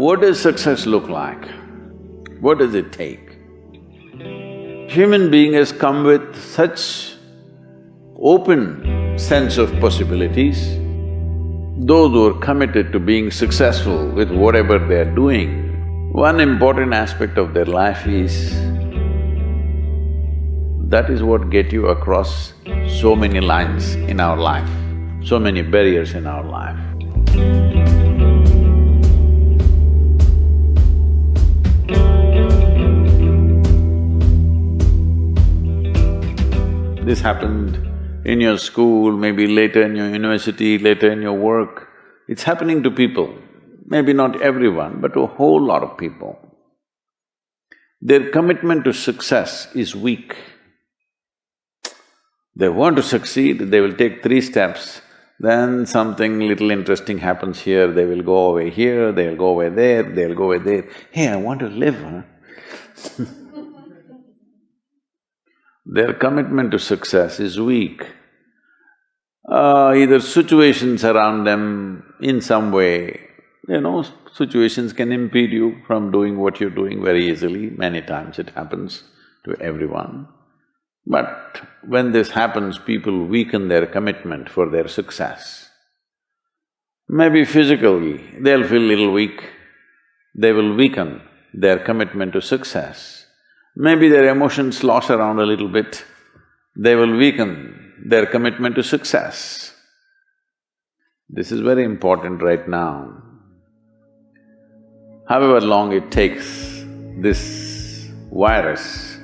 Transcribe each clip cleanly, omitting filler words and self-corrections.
What does success look like? What does it take? Human being has come with such open sense of possibilities. Those who are committed to being successful with whatever they are doing, one important aspect of their life is that is what get you across so many lines in our life, so many barriers in our life. This happened in your school, maybe later in your university, later in your work. It's happening to people, maybe not everyone, but to a whole lot of people. Their commitment to success is weak. They want to succeed, they will take 3 steps, then something little interesting happens here, they will go away here, they'll go away there, they'll go away there. Hey, I want to live, huh? Their commitment to success is weak. Either situations around them in some way, situations can impede you from doing what you're doing very easily. Many times it happens to everyone. But when this happens, people weaken their commitment for their success. Maybe physically, they'll feel little weak, they will weaken their commitment to success. Maybe their emotions slosh around a little bit, they will weaken their commitment to success. This is very important right now. However long it takes, this virus,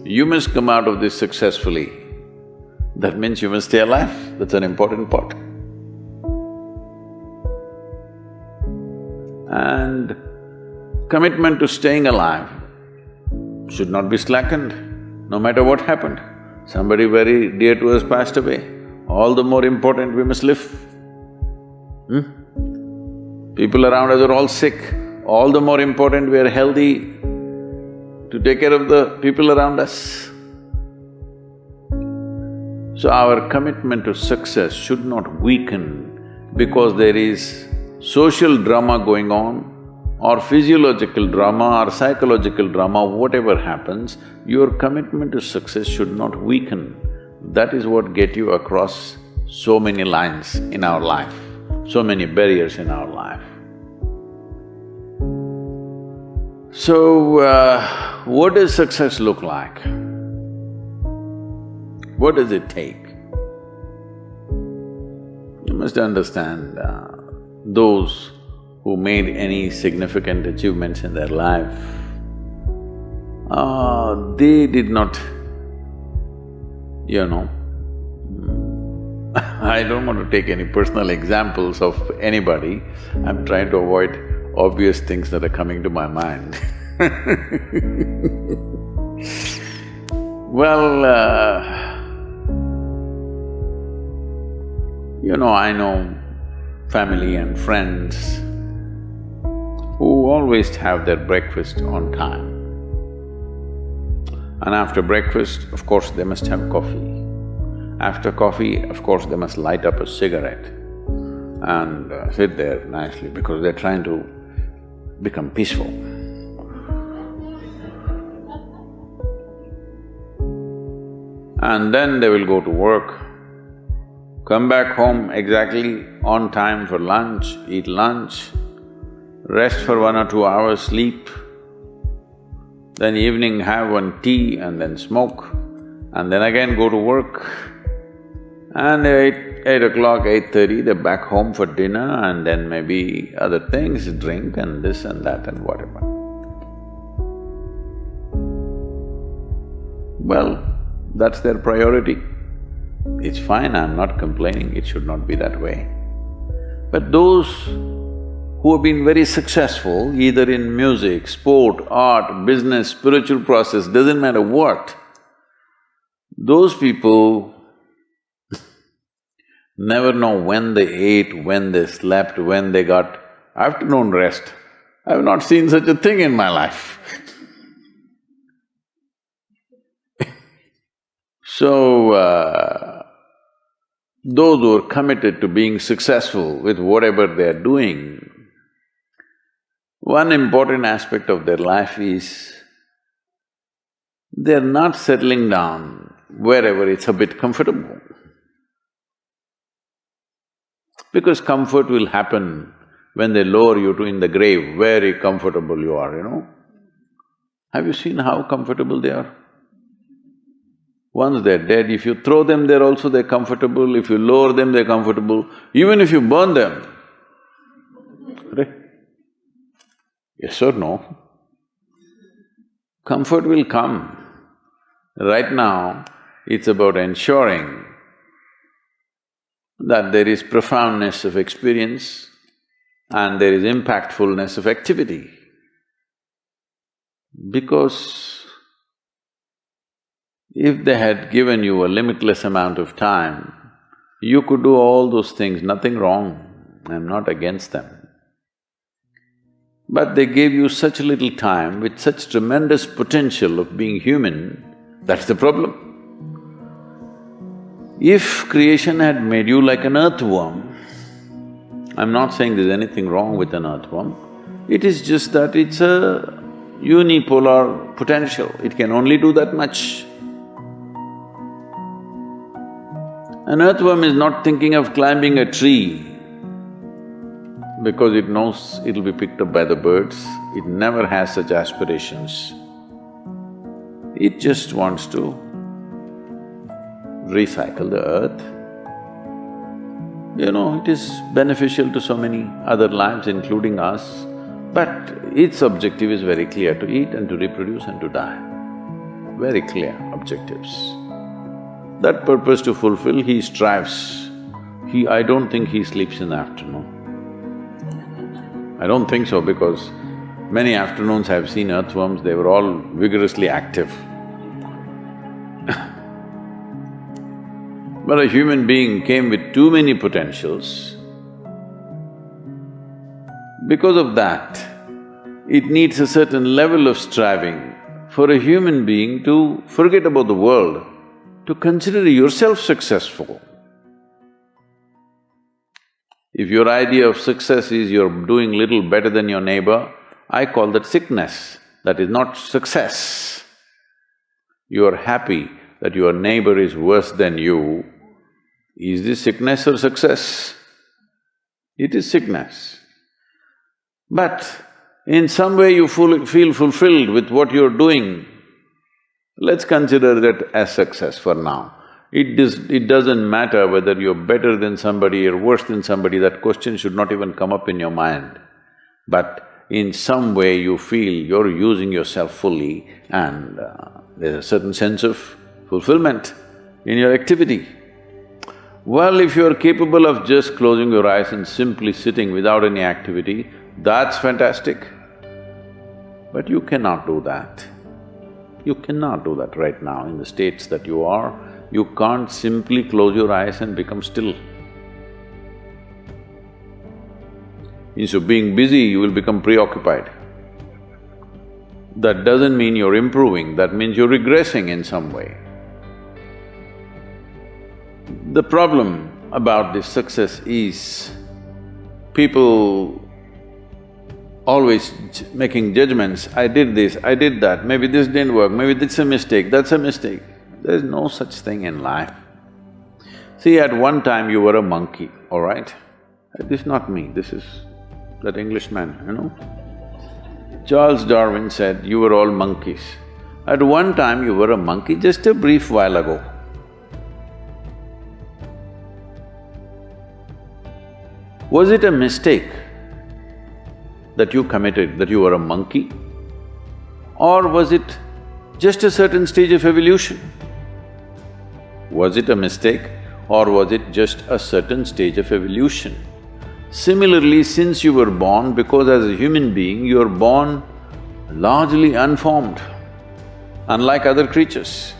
you must come out of this successfully. That means you must stay alive, that's an important part. And commitment to staying alive should not be slackened, no matter what happened. Somebody very dear to us passed away, all the more important we must live. People around us are all sick, all the more important we are healthy to take care of the people around us. So our commitment to success should not weaken because there is social drama going on, or physiological drama or psychological drama, whatever happens, your commitment to success should not weaken. That is what get you across so many lines in our life, so many barriers in our life. So, what does success look like? What does it take? You must understand, those who made any significant achievements in their life, they did not, I don't want to take any personal examples of anybody, I'm trying to avoid obvious things that are coming to my mind. Well, I know family and friends who always have their breakfast on time. And after breakfast, of course, they must have coffee. After coffee, of course, they must light up a cigarette and sit there nicely because they're trying to become peaceful. And then they will go to work, come back home exactly on time for lunch, eat lunch, rest for 1 or 2 hours, sleep, then evening have one tea and then smoke, and then again go to work. And 8 o'clock, 8:30, they're back home for dinner and then maybe other things, drink and this and that and whatever. Well, that's their priority. It's fine, I'm not complaining, it should not be that way. But those who have been very successful, either in music, sport, art, business, spiritual process, doesn't matter what, those people never know when they ate, when they slept, when they got afternoon rest. I've not seen such a thing in my life. So, those who are committed to being successful with whatever they are doing, One important aspect of their life is they're not settling down wherever it's a bit comfortable. Because comfort will happen when they lower you to in the grave, very comfortable you are, you know. Have you seen how comfortable they are? Once they're dead, if you throw them there also they're comfortable, if you lower them they're comfortable, even if you burn them. Right? Yes or no? Comfort will come. Right now, it's about ensuring that there is profoundness of experience and there is impactfulness of activity. Because if they had given you a limitless amount of time, you could do all those things, nothing wrong, I'm not against them. But they gave you such little time with such tremendous potential of being human, that's the problem. If creation had made you like an earthworm, I'm not saying there's anything wrong with an earthworm, it is just that it's a unipolar potential, it can only do that much. An earthworm is not thinking of climbing a tree because it knows it'll be picked up by the birds, it never has such aspirations. It just wants to recycle the earth. You know, it is beneficial to so many other lives, including us, but its objective is very clear, to eat and to reproduce and to die. Very clear objectives. That purpose to fulfill, he strives. I don't think he sleeps in the afternoon. I don't think so because many afternoons I've seen earthworms, they were all vigorously active. But a human being came with too many potentials. Because of that, it needs a certain level of striving for a human being to forget about the world, to consider yourself successful. If your idea of success is you're doing little better than your neighbor, I call that sickness, that is not success. You're happy that your neighbor is worse than you, is this sickness or success? It is sickness. But in some way you feel fulfilled with what you're doing, let's consider that as success for now. It doesn't matter whether you're better than somebody or worse than somebody, that question should not even come up in your mind. But in some way you feel you're using yourself fully and there's a certain sense of fulfillment in your activity. Well, if you're capable of just closing your eyes and simply sitting without any activity, that's fantastic. But you cannot do that. You cannot do that right now in the states that you are. You can't simply close your eyes and become still. Instead of being busy, you will become preoccupied. That doesn't mean you're improving, that means you're regressing in some way. The problem about this success is people always making judgments, I did this, I did that, maybe this didn't work, maybe this is a mistake, that's a mistake. There's no such thing in life. See, at one time you were a monkey, all right? This is not me, this is that Englishman, you know? Charles Darwin said, you were all monkeys. At one time you were a monkey, just a brief while ago. Was it a mistake that you committed, that you were a monkey? Or was it just a certain stage of evolution? Was it a mistake or was it just a certain stage of evolution? Similarly, since you were born, because as a human being, you are born largely unformed, unlike other creatures.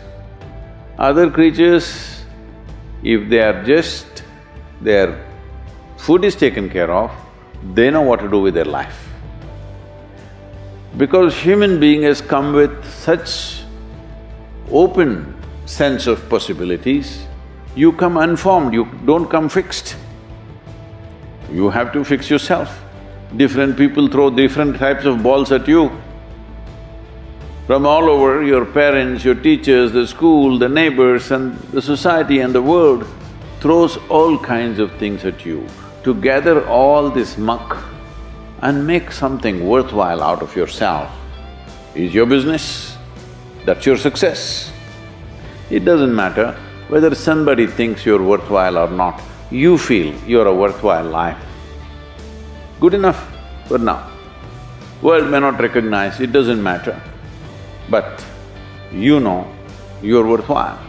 Other creatures, if they are just… their food is taken care of, they know what to do with their life. Because human being has come with such open sense of possibilities, you come unformed, you don't come fixed. You have to fix yourself. Different people throw different types of balls at you. From all over, your parents, your teachers, the school, the neighbors and the society and the world throws all kinds of things at you. To gather all this muck and make something worthwhile out of yourself is your business, that's your success. It doesn't matter whether somebody thinks you're worthwhile or not, you feel you're a worthwhile life. Good enough for now. World may not recognize, it doesn't matter, but you know you're worthwhile.